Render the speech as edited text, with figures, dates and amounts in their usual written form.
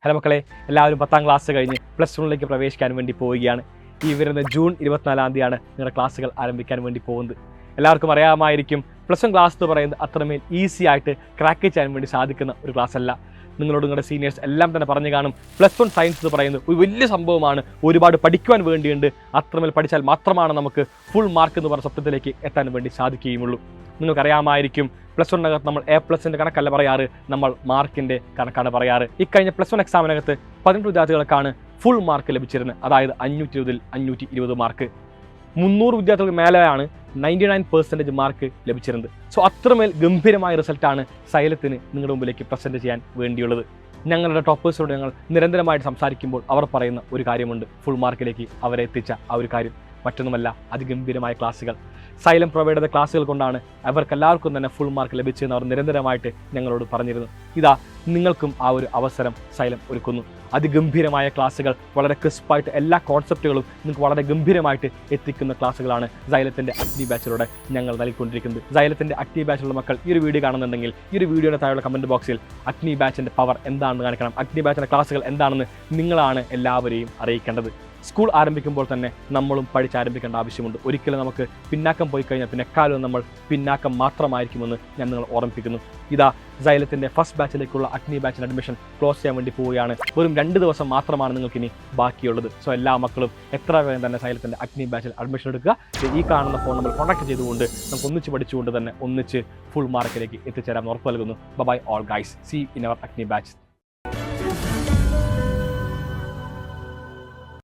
Hello മക്കളെ, എല്ലാവരും 10ാം class കഴിഞ്ഞ് +1ലേക്ക് പ്രവേശിക്കാൻ വേണ്ടി പോവുകയാണ്. ഈ വരുന്ന ജൂൺ 24-ാം തീയതിയാണ് നിങ്ങളുടെ ക്ലാസ്സുകൾ ആരംഭിക്കാൻ വേണ്ടി പോകുന്നത്. എല്ലാവർക്കും അറിയാമായിരിക്കും, +1 ക്ലാസ് എന്ന് പറയുന്നത് അത്രമേൽ ഈസി ആയിട്ട് ക്രാക്ക് ചെയ്യാൻ വേണ്ടി സാധിക്കുന്ന ഒരു ക്ലാസ് അല്ല. നിങ്ങളോട് നിങ്ങളുടെ സീനിയേഴ്സ് എല്ലാം തന്നെ പറഞ്ഞു കാണും, +1 സയൻസ് എന്ന് പറയുന്നത് ഒരു വലിയ സംഭവമാണ്, ഒരുപാട് പഠിക്കുവാൻ വേണ്ടിയുണ്ട്, അത്രമേൽ പഠിച്ചാൽ മാത്രമാണ് നമുക്ക് ഫുൾ മാർക്ക് എന്ന് പറഞ്ഞ സ്വപ്നത്തിലേക്ക് എത്താൻ വേണ്ടി സാധിക്കുകയുള്ളൂ. നിങ്ങൾക്കറിയാമായിരിക്കും, +1നകത്ത് നമ്മൾ A+ന്റെ കണക്കല്ല പറയാറ്, നമ്മൾ മാർക്കിന്റെ കണക്കാണ് പറയാറ്. ഇക്കഴിഞ്ഞ +1 എക്സാമിനകത്ത് 18 വിദ്യാർത്ഥികൾക്കാണ് ഫുൾ മാർക്ക് ലഭിച്ചിരുന്നത്. അതായത് 520-ൽ 520 മാർക്ക്. 300 വിദ്യാർത്ഥികൾക്ക് മേലെയാണ് 99% മാർക്ക് ലഭിച്ചിരുന്നത്. സോ അത്രമേൽ ഗംഭീരമായ റിസൾട്ടാണ് സൈലത്തിന് നിങ്ങളുടെ മുമ്പിലേക്ക് പ്രസന്റ് ചെയ്യാൻ വേണ്ടിയുള്ളത്. ഞങ്ങളുടെ ടോപ്പേഴ്സിനോട് ഞങ്ങൾ നിരന്തരമായിട്ട് സംസാരിക്കുമ്പോൾ അവർ പറയുന്ന ഒരു കാര്യമുണ്ട്, ഫുൾ മാർക്കിലേക്ക് അവരെ എത്തിച്ച ആ ഒരു കാര്യം മറ്റൊന്നുമല്ല, അതിഗംഭീരമായ ക്ലാസ്സുകൾ. സൈലം പ്രൊവൈഡ് ചെയ്ത ക്ലാസ്സുകൾ കൊണ്ടാണ് അവർക്കെല്ലാവർക്കും തന്നെ ഫുൾ മാർക്ക് ലഭിച്ചതെന്ന് അവർ നിരന്തരമായിട്ട് ഞങ്ങളോട് പറഞ്ഞിരുന്നു. ഇതാ നിങ്ങൾക്കും ആ ഒരു അവസരം സൈലം ഒരുക്കുന്നു. അതിഗംഭീരമായ ക്ലാസ്സുകൾ, വളരെ ക്രിസ്പായിട്ട് എല്ലാ കോൺസെപ്റ്റുകളും നിങ്ങൾക്ക് വളരെ ഗംഭീരമായിട്ട് എത്തിക്കുന്ന ക്ലാസ്സുകളാണ് സൈലത്തിൻ്റെ അഗ്നി ബാച്ചിലൂടെ ഞങ്ങൾ നൽകിക്കൊണ്ടിരിക്കുന്നത്. സൈലത്തിൻ്റെ അഗ്നി ബാച്ചിലുള്ള മക്കൾ ഈ ഒരു വീഡിയോ കാണുന്നുണ്ടെങ്കിൽ ഈ ഒരു വീഡിയോയുടെ താഴെയുള്ള കമൻറ്റ് ബോക്സിൽ അഗ്നി ബാച്ചിൻ്റെ പവർ എന്താണെന്ന് കാണിക്കണം. അഗ്നി ബാച്ചിൻ്റെ ക്ലാസ്സുകൾ എന്താണെന്ന് നിങ്ങളാണ് എല്ലാവരെയും അറിയിക്കേണ്ടത്. സ്കൂൾ ആരംഭിക്കുമ്പോൾ തന്നെ നമ്മളും പഠിച്ചാരംഭിക്കേണ്ട ആവശ്യമുണ്ട്. ഒരിക്കലും നമുക്ക് പിന്നാക്കം പോയി കഴിഞ്ഞാൽ പിന്നെ എക്കാലവും നമ്മൾ പിന്നാക്കം മാത്രമായിരിക്കുമെന്ന് ഞാൻ നിങ്ങൾ ഓർമ്മിപ്പിക്കുന്നു. ഇതാ സൈലത്തിൻ്റെ ഫസ്റ്റ് ബാച്ചിലേക്കുള്ള അഗ്നി ബാച്ചിൻ്റെ അഡ്മിഷൻ ക്ലോസ് ചെയ്യാൻ വേണ്ടി പോവുകയാണ്. വെറും 2 ദിവസം മാത്രമാണ് നിങ്ങൾക്കിനി ബാക്കിയുള്ളത്. സോ എല്ലാ മക്കളും എത്ര വേഗം തന്നെ സൈലത്തിൻ്റെ അഗ്നി ബാച്ചിൽ അഡ്മിഷൻ എടുക്കുക. ഈ കാണുന്ന ഫോൺ നമ്പർ കോൺടാക്ട് ചെയ്തുകൊണ്ട് നമുക്ക് ഒന്നിച്ച് പഠിച്ചുകൊണ്ട് തന്നെ ഒന്നിച്ച് ഫുൾ മാർക്കിലേക്ക് എത്തിച്ചേരാമെന്ന് ഉറപ്പ് നൽകുന്നു. Bye all guys, see in our Agni batch.